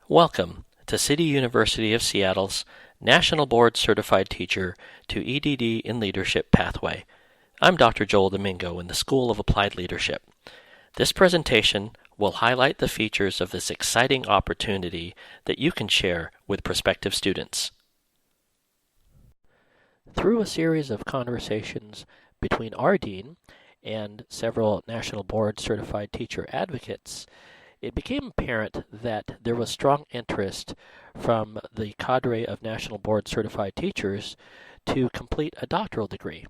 Welcome to City University of Seattle's National Board Certified Teacher to EdD in Leadership Pathway. I'm Dr. Joel Domingo in the School of Applied Leadership. This presentation will highlight the features of this exciting opportunity that you can share with prospective students. Through a series of conversations between our dean and several National Board Certified Teacher advocates, it became apparent that there was strong interest from the cadre of National Board Certified Teachers to complete a doctoral degree.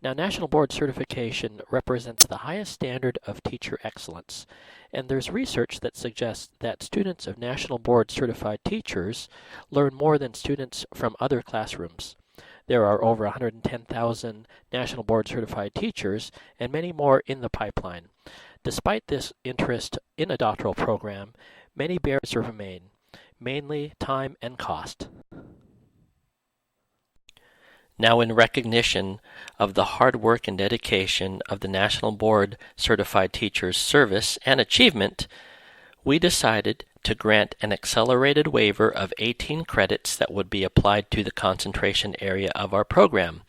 Now, National Board Certification represents the highest standard of teacher excellence, and there's research that suggests that students of National Board Certified Teachers learn more than students from other classrooms. There are over 110,000 National Board Certified Teachers and many more in the pipeline. Despite this interest in a doctoral program, many barriers remain, mainly time and cost. Now, in recognition of the hard work and dedication of the National Board Certified Teachers' service and achievement, we decided to grant an accelerated waiver of 18 credits that would be applied to the concentration area of our program.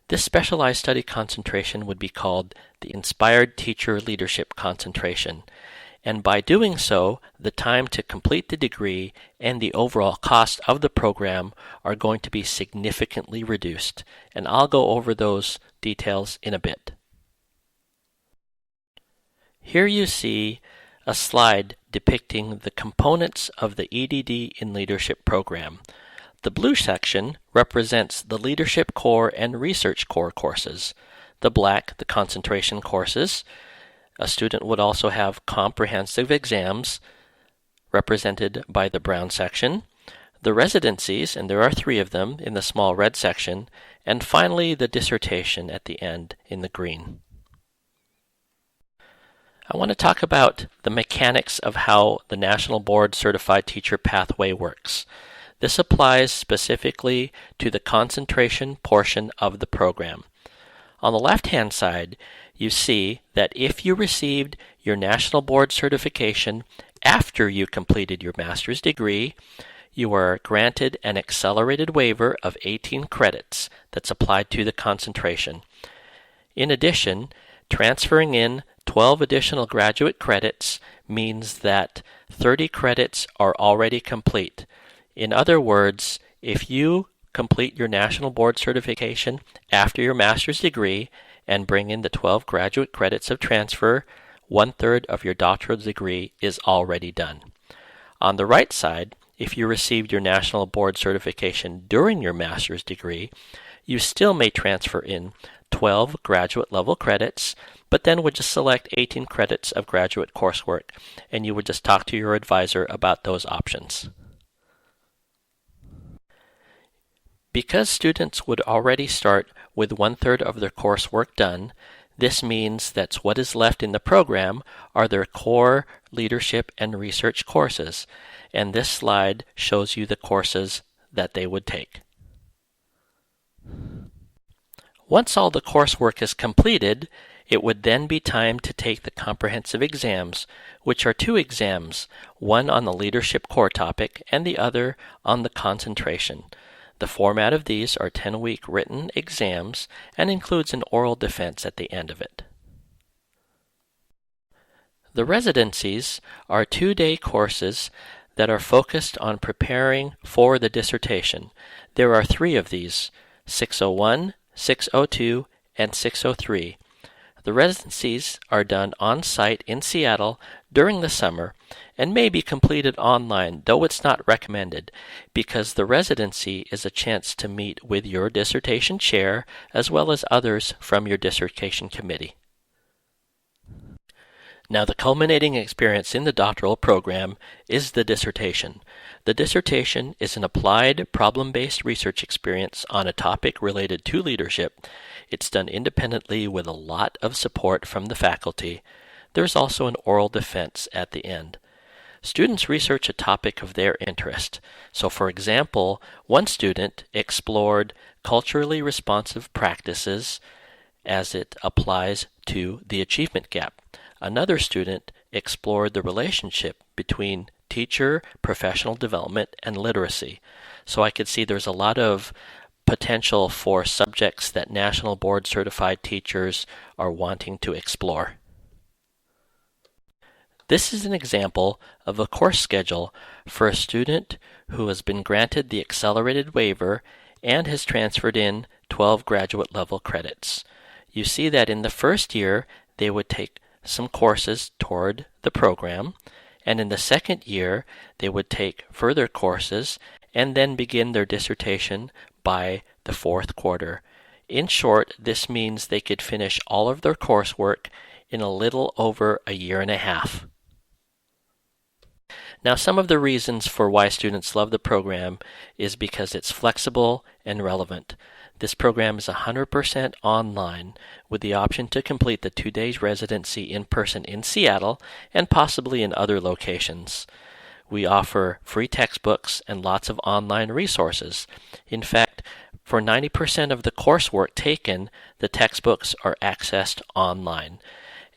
This specialized study concentration would be called the Inspired Teacher Leadership Concentration, and by doing so, the time to complete the degree and the overall cost of the program are going to be significantly reduced, and I'll go over those details in a bit. Here you see a slide depicting the components of the EdD in Leadership program. The blue section represents the Leadership Core and Research Core courses. The black, the concentration courses. A student would also have comprehensive exams, represented by the brown section. The residencies, and there are 3 of them in the small red section. And finally, the dissertation at the end in the green. I want to talk about the mechanics of how the National Board Certified Teacher pathway works. This applies specifically to the concentration portion of the program. On the left-hand side, you see that if you received your National Board certification after you completed your master's degree, you are granted an accelerated waiver of 18 credits that's applied to the concentration. In addition, transferring in 12 additional graduate credits means that 30 credits are already complete. In other words, if you complete your National Board certification after your master's degree and bring in the 12 graduate credits of transfer, 1/3 of your doctoral degree is already done. On the right side, if you received your National Board certification during your master's degree, you still may transfer in 12 graduate level credits, but then would just select 18 credits of graduate coursework, and you would just talk to your advisor about those options. Because students would already start with 1/3 of their coursework done, this means that what is left in the program are their core leadership and research courses, and this slide shows you the courses that they would take. Once all the coursework is completed, it would then be time to take the comprehensive exams, which are 2 exams, one on the leadership core topic and the other on the concentration. The format of these are 10-week written exams and includes an oral defense at the end of it. The residencies are 2-day courses that are focused on preparing for the dissertation. There are 3 of these, 601, 602, and 603. The residencies are done on-site in Seattle during the summer and may be completed online, though it's not recommended, because the residency is a chance to meet with your dissertation chair as well as others from your dissertation committee. Now, the culminating experience in the doctoral program is the dissertation. The dissertation is an applied, problem-based research experience on a topic related to leadership. It's done independently with a lot of support from the faculty. There's also an oral defense at the end. Students research a topic of their interest. So, for example, one student explored culturally responsive practices as it applies to the achievement gap. Another student explored the relationship between teacher professional development and literacy. So I could see there's a lot of potential for subjects that National Board Certified teachers are wanting to explore. This is an example of a course schedule for a student who has been granted the accelerated waiver and has transferred in 12 graduate level credits. You see that in the first year they would take some courses toward the program, and in the second year they would take further courses and then begin their dissertation by the fourth quarter. In short, this means they could finish all of their coursework in a little over a year and a half. Now, some of the reasons for why students love the program is because it's flexible and relevant. This program is 100% online with the option to complete the 2 days residency in person in Seattle and possibly in other locations. We offer free textbooks and lots of online resources. In fact, for 90% of the coursework taken, the textbooks are accessed online.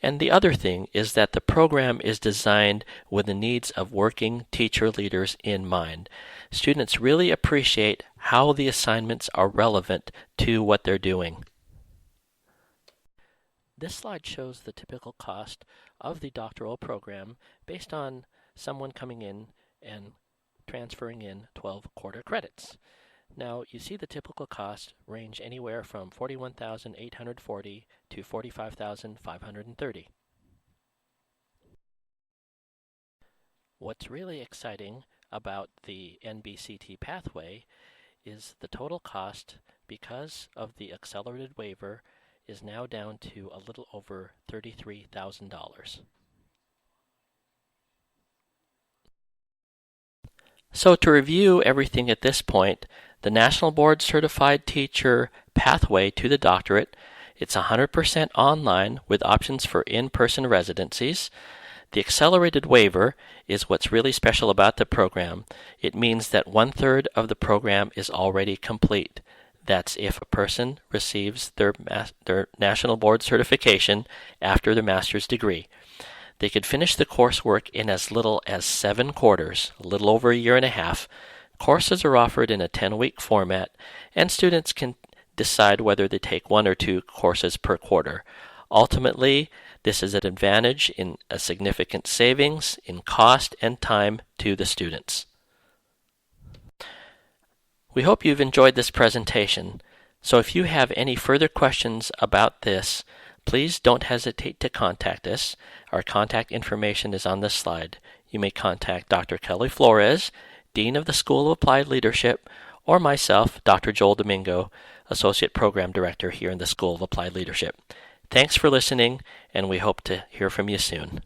And the other thing is that the program is designed with the needs of working teacher leaders in mind. Students really appreciate how the assignments are relevant to what they're doing. This slide shows the typical cost of the doctoral program based on someone coming in and transferring in 12 quarter credits. Now, you see the typical cost range anywhere from $41,840 to $45,530. What's really exciting about the NBCT pathway is the total cost, because of the accelerated waiver, is now down to a little over $33,000. So to review everything at this point, the National Board Certified Teacher pathway to the doctorate, it's 100% online with options for in-person residencies. The accelerated waiver is what's really special about the program. It means that 1/3 of the program is already complete. That's if a person receives their National Board certification after their master's degree. They could finish the coursework in as little as 7 quarters, a little over a year and a half. Courses are offered in a 10-week format, and students can decide whether they take 1 or 2 courses per quarter. Ultimately, this is an advantage in a significant savings in cost and time to the students. We hope you've enjoyed this presentation. So if you have any further questions about this, please don't hesitate to contact us. Our contact information is on this slide. You may contact Dr. Kelly Flores, Dean of the School of Applied Leadership, or myself, Dr. Joel Domingo, Associate Program Director here in the School of Applied Leadership. Thanks for listening, and we hope to hear from you soon.